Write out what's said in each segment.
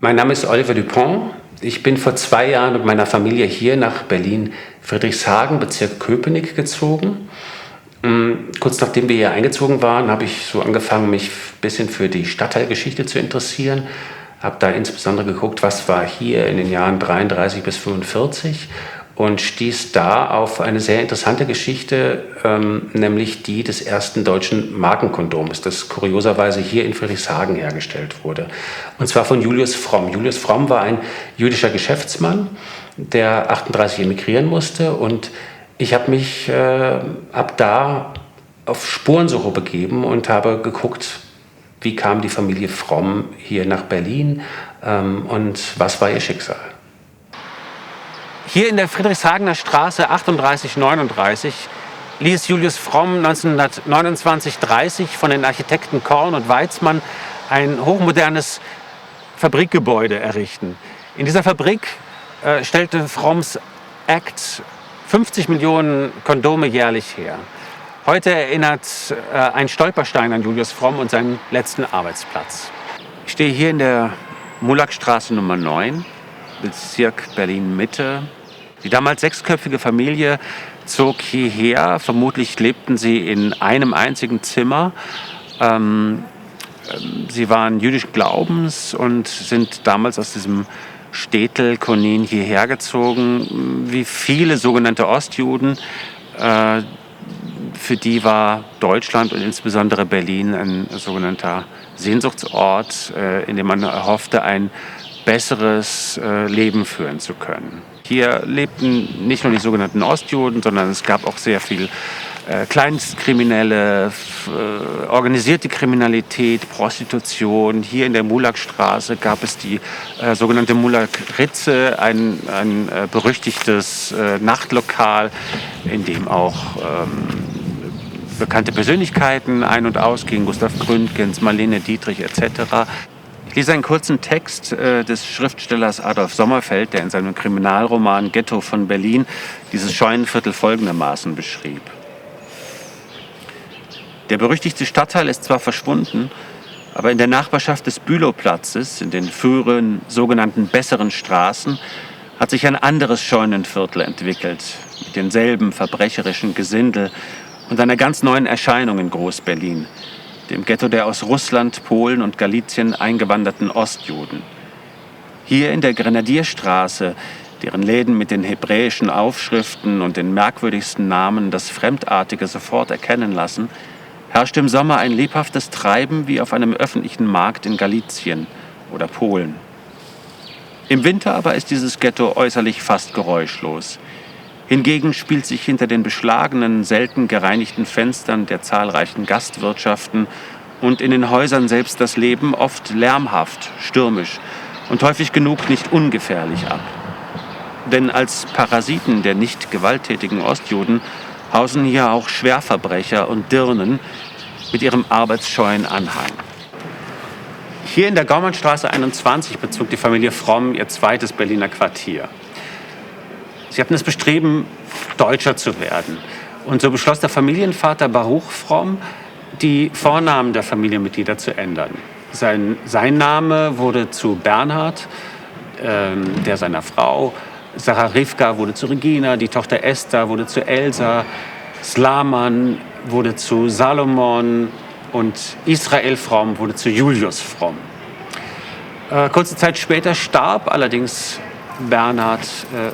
Mein Name ist Oliver Dupont. Ich bin vor 2 Jahren mit meiner Familie hier nach Berlin-Friedrichshagen, Bezirk Köpenick, gezogen. Kurz nachdem wir hier eingezogen waren, habe ich so angefangen, mich ein bisschen für die Stadtteilgeschichte zu interessieren. Habe da insbesondere geguckt, was war hier in den Jahren 33 bis 45 und stieß da auf eine sehr interessante Geschichte, nämlich die des ersten deutschen Markenkondoms, das kurioserweise hier in Friedrichshagen hergestellt wurde. Und zwar von Julius Fromm. Julius Fromm war ein jüdischer Geschäftsmann, der 38 emigrieren musste, und ich habe mich ab da auf Spurensuche begeben und habe geguckt, wie kam die Familie Fromm hier nach Berlin und was war ihr Schicksal. Hier in der Friedrichshagener Straße 3839 ließ Julius Fromm 1929/30 von den Architekten Korn und Weizmann ein hochmodernes Fabrikgebäude errichten. In dieser Fabrik stellte Fromms Act 50 Millionen Kondome jährlich her. Heute erinnert ein Stolperstein an Julius Fromm und seinen letzten Arbeitsplatz. Ich stehe hier in der Mulackstraße Nummer 9, Bezirk Berlin-Mitte. Die damals 6-köpfige Familie zog hierher. Vermutlich lebten sie in einem einzigen Zimmer. Sie waren jüdischen Glaubens und sind damals aus diesem Städtel Konin hierher gezogen. Wie viele sogenannte Ostjuden, für die war Deutschland und insbesondere Berlin ein sogenannter Sehnsuchtsort, in dem man erhoffte, ein besseres Leben führen zu können. Hier lebten nicht nur die sogenannten Ostjuden, sondern es gab auch sehr viel Kleinstkriminelle, organisierte Kriminalität, Prostitution. Hier in der Mulackstraße gab es die sogenannte Mulack-Ritze, ein berüchtigtes Nachtlokal, in dem auch bekannte Persönlichkeiten ein- und ausgingen, Gustav Gründgens, Marlene Dietrich etc. Ich lese einen kurzen Text des Schriftstellers Adolf Sommerfeld, der in seinem Kriminalroman Ghetto von Berlin dieses Scheunenviertel folgendermaßen beschrieb. Der berüchtigte Stadtteil ist zwar verschwunden, aber in der Nachbarschaft des Bülowplatzes, in den früheren sogenannten besseren Straßen, hat sich ein anderes Scheunenviertel entwickelt, mit denselben verbrecherischen Gesindel und einer ganz neuen Erscheinung in Groß-Berlin, dem Ghetto der aus Russland, Polen und Galizien eingewanderten Ostjuden. Hier in der Grenadierstraße, deren Läden mit den hebräischen Aufschriften und den merkwürdigsten Namen das Fremdartige sofort erkennen lassen, herrscht im Sommer ein lebhaftes Treiben wie auf einem öffentlichen Markt in Galizien oder Polen. Im Winter aber ist dieses Ghetto äußerlich fast geräuschlos. Hingegen spielt sich hinter den beschlagenen, selten gereinigten Fenstern der zahlreichen Gastwirtschaften und in den Häusern selbst das Leben oft lärmhaft, stürmisch und häufig genug nicht ungefährlich ab. Denn als Parasiten der nicht gewalttätigen Ostjuden hausen hier auch Schwerverbrecher und Dirnen mit ihrem arbeitsscheuen Anhang. Hier in der Gaumannstraße 21 bezog die Familie Fromm ihr zweites Berliner Quartier. Sie hatten das Bestreben, Deutscher zu werden. Und so beschloss der Familienvater Baruch Fromm, die Vornamen der Familienmitglieder zu ändern. Sein Name wurde zu Bernhard, der seiner Frau. Sarah Rivka wurde zu Regina, die Tochter Esther wurde zu Elsa. Slaman wurde zu Salomon und Israel Fromm wurde zu Julius Fromm. Kurze Zeit später starb allerdings Bernhard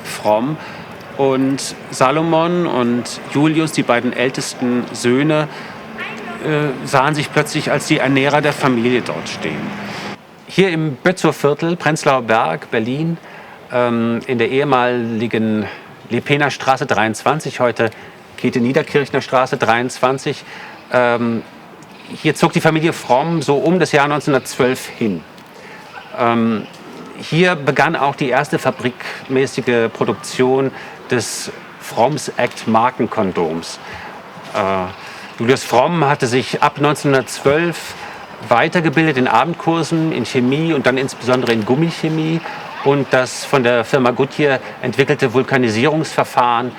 Fromm und Salomon und Julius, die beiden ältesten Söhne, sahen sich plötzlich als die Ernährer der Familie dort stehen. Hier im Bötzow-Viertel, Prenzlauer Berg, Berlin, in der ehemaligen Lepener Straße 23, heute Käthe-Niederkirchner Straße 23, hier zog die Familie Fromm so um das Jahr 1912 hin. Hier begann auch die erste fabrikmäßige Produktion des Fromms Act Markenkondoms. Julius Fromm hatte sich ab 1912 weitergebildet in Abendkursen in Chemie und dann insbesondere in Gummichemie und das von der Firma Goodyear entwickelte Vulkanisierungsverfahren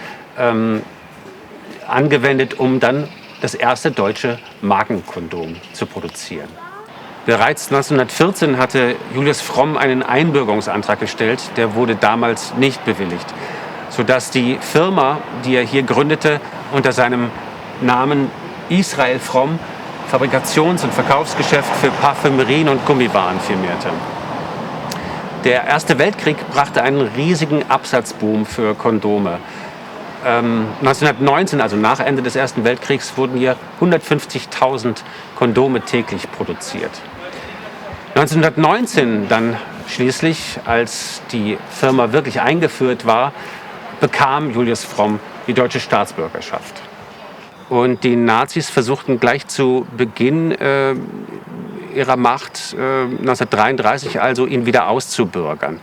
angewendet, um dann das erste deutsche Markenkondom zu produzieren. Bereits 1914 hatte Julius Fromm einen Einbürgerungsantrag gestellt, der wurde damals nicht bewilligt, sodass die Firma, die er hier gründete, unter seinem Namen Israel Fromm Fabrikations- und Verkaufsgeschäft für Parfümerien und Gummiwaren firmierte. Der Erste Weltkrieg brachte einen riesigen Absatzboom für Kondome. 1919, also nach Ende des Ersten Weltkriegs, wurden hier 150.000 Kondome täglich produziert. 1919 dann schließlich, als die Firma wirklich eingeführt war, bekam Julius Fromm die deutsche Staatsbürgerschaft. Und die Nazis versuchten gleich zu Beginn ihrer Macht, 1933 also, ihn wieder auszubürgern.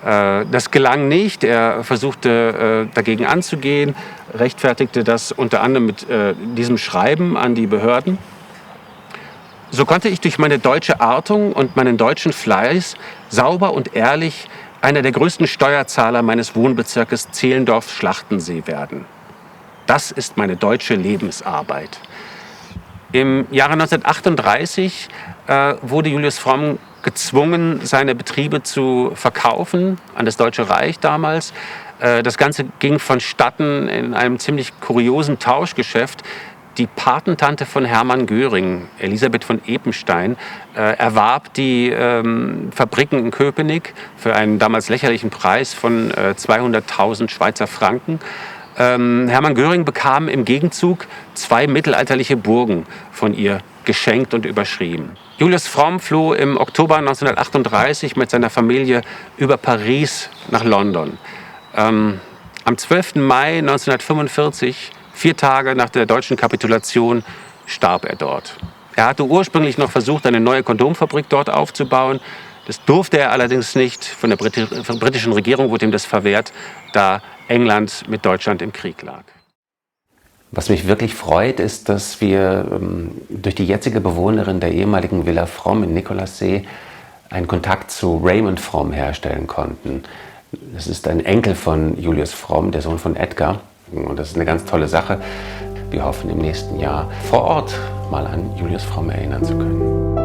Das gelang nicht. Er versuchte dagegen anzugehen, rechtfertigte das unter anderem mit diesem Schreiben an die Behörden. So konnte ich durch meine deutsche Artung und meinen deutschen Fleiß sauber und ehrlich einer der größten Steuerzahler meines Wohnbezirkes Zehlendorf-Schlachtensee werden. Das ist meine deutsche Lebensarbeit. Im Jahre 1938 wurde Julius Fromm gezwungen, seine Betriebe zu verkaufen an das Deutsche Reich damals. Das Ganze ging vonstatten in einem ziemlich kuriosen Tauschgeschäft. Die Patentante von Hermann Göring, Elisabeth von Epenstein, erwarb die Fabriken in Köpenick für einen damals lächerlichen Preis von 200.000 Schweizer Franken. Hermann Göring bekam im Gegenzug 2 mittelalterliche Burgen von ihr geschenkt und überschrieben. Julius Fromm floh im Oktober 1938 mit seiner Familie über Paris nach London. Am 12. Mai 1945, 4 Tage nach der deutschen Kapitulation, starb er dort. Er hatte ursprünglich noch versucht, eine neue Kondomfabrik dort aufzubauen. Das durfte er allerdings nicht. Von der britischen Regierung wurde ihm das verwehrt, da England mit Deutschland im Krieg lag. Was mich wirklich freut, ist, dass wir durch die jetzige Bewohnerin der ehemaligen Villa Fromm in Nikolassee einen Kontakt zu Raymond Fromm herstellen konnten. Das ist ein Enkel von Julius Fromm, der Sohn von Edgar. Und das ist eine ganz tolle Sache. Wir hoffen, im nächsten Jahr vor Ort mal an Julius Fromm erinnern zu können.